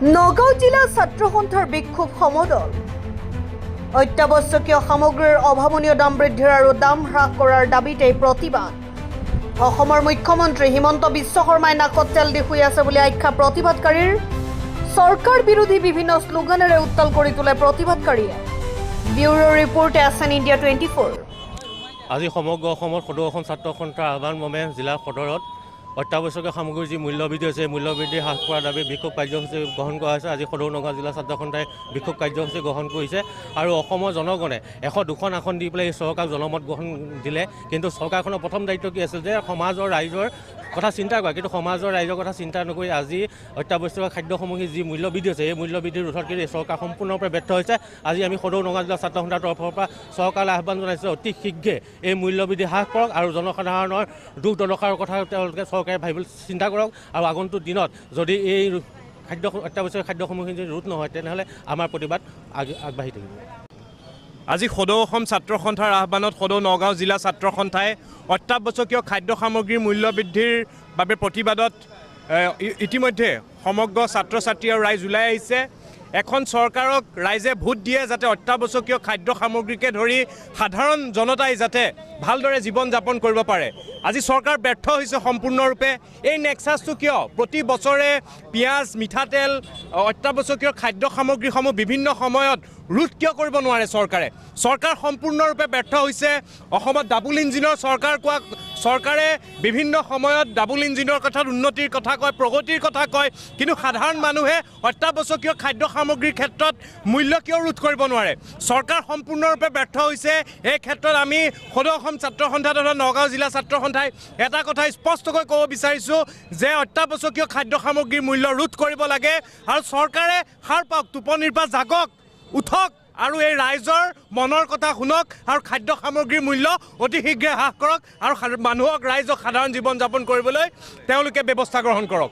নগাঁও জিলা ছাত্ৰ সন্থাৰ বিক্ষোভ সমদল অত্যাৱশ্যকীয় সামগ্ৰীৰ অভাৱনীয় দাম বৃদ্ধিৰ আৰু দাম হ্ৰাস কৰাৰ দাবীতে প্ৰতিবাদ অসমৰ মুখ্যমন্ত্ৰী হিমন্ত বিশ্ব শৰ্মাই নাকত তেল দি শুই আছে বুলি আখ্যা প্ৰতিবাদকাৰীৰ চৰকাৰ বিৰোধী বিভিন্ন শ্লোগানেৰে উত্তাল কৰি তোলে প্ৰতিবাদকাৰীয়ে ব্যুৰো ৰিপৰ্ট এছএন ইণ্ডিয়া 24 আজি সমগ্ৰ অসমত সদৌ অসম ছাত্ৰ সন্থাৰ আহ্বান মৰ্মে জিলা সদৰত অত্যাৱশ্যকীয় সামগ্ৰীৰ যি মূল্যবৃদ্ধি হৈছে মূল্যবৃদ্ধি হ্ৰাস কৰাৰ দাবী বিক্ষোভ কাৰ্যসূচী গ্ৰহণ কৰা হৈছে। আজি সদৌ নগাঁও জিলা ছাত্ৰ সন্থাই বিক্ষোভ কাৰ্যসূচী গ্ৰহণ কৰিছে আৰু অসমৰ জনগণে 102খন আসন দি পেলাই এই চৰকাৰক জনমত গ্ৰহণ দিলে, কিন্তু চৰকাৰখনৰ প্ৰথম দায়িত্ব কি আছিল যে সমাজৰ ৰাইজৰ কথা চিন্তা কৰা, কিন্তু সমাজৰ ৰাইজৰ কথা চিন্তা নকৰি আজি অত্যাৱশ্যকীয় খাদ্য সামগ্ৰীৰ যি মূল্যবৃদ্ধি হৈছে এই মূল্যবৃদ্ধিৰ ৰোধত কিন্তু এই চৰকাৰ সম্পূৰ্ণৰূপে ব্যৰ্থ হৈছে। আজি আমি সদৌ নগাঁও জিলা ছাত্ৰ সন্থাৰ তৰফৰ পৰা চৰকাৰলৈ আহ্বান জনাইছোঁ অতি শীঘ্ৰে এই মূল্যবৃদ্ধি হ্ৰাস কৰক আৰু জনসাধাৰণৰ দুখ দৰকাৰৰ কথা তেওঁলোকে চৰকাৰে ভাবিবলৈ চিন্তা কৰক আৰু আগন্তুক দিনত যদি এই অত্যাৱশ্যকীয় খাদ্য সামগ্ৰী যদি ৰোধ নহয় তেনেহ'লে আমাৰ প্ৰতিবাদ আগবাঢ়ি থাকিব। আজি সদৌ অসম ছাত্ৰ সন্থাৰ আহ্বানত সদৌ নগাঁও জিলা ছাত্ৰ সন্থাই অত্যাৱশ্যকীয় খাদ্য সামগ্ৰীৰ মূল্য বৃদ্ধিৰ বাবে প্ৰতিবাদত ইতিমধ্যে সমগ্ৰ ছাত্ৰ ছাত্ৰী আৰু ৰাইজ ওলাই আহিছে। এখন চৰকাৰক ৰাইজে ভোট দিয়ে যাতে অত্যাৱশ্যকীয় খাদ্য সামগ্ৰীকে ধৰি সাধাৰণ জনতাই যাতে ভালদৰে জীৱন যাপন কৰিব পাৰে। আজি চৰকাৰ ব্যৰ্থ হৈছে সম্পূৰ্ণৰূপে। এই নেক্সাছটো কিয় প্ৰতি বছৰে পিঁয়াজ মিঠাতেল অত্যাৱশ্যকীয় খাদ্য সামগ্ৰীসমূহ বিভিন্ন সময়ত ৰোধ কিয় কৰিব নোৱাৰে চৰকাৰে? চৰকাৰ সম্পূৰ্ণৰূপে ব্যৰ্থ হৈছে। অসমত ডাবুল ইঞ্জিনৰ চৰকাৰ কোৱা চৰকাৰে বিভিন্ন সময়ত ডাবুল ইঞ্জিনৰ কথাত উন্নতিৰ কথা কয়, প্ৰগতিৰ কথা কয়, কিন্তু সাধাৰণ মানুহে অত্যাৱশ্যকীয় খাদ্য সামগ্ৰীৰ ক্ষেত্ৰত মূল্য কিয় ৰোধ কৰিব নোৱাৰে? চৰকাৰ সম্পূৰ্ণৰূপে ব্যৰ্থ হৈছে। এই ক্ষেত্ৰত আমি সদৌ অসম ছাত্ৰ সন্থা তথা নগাঁও জিলা ছাত্ৰ সন্থাই এটা কথা স্পষ্টকৈ ক'ব বিচাৰিছোঁ যে অত্যাৱশ্যকীয় খাদ্য সামগ্ৰীৰ মূল্য ৰোধ কৰিব লাগে আৰু চৰকাৰে সাৰ পাওক, টোপনিৰ পৰা জাগক, উঠক আৰু এই ৰাইজৰ মনৰ কথা শুনক আৰু খাদ্য সামগ্ৰীৰ মূল্য অতি শীঘ্ৰে হ্ৰাস কৰক আৰু মানুহক ৰাইজক সাধাৰণ জীৱন যাপন কৰিবলৈ তেওঁলোকে ব্যৱস্থা গ্ৰহণ কৰক।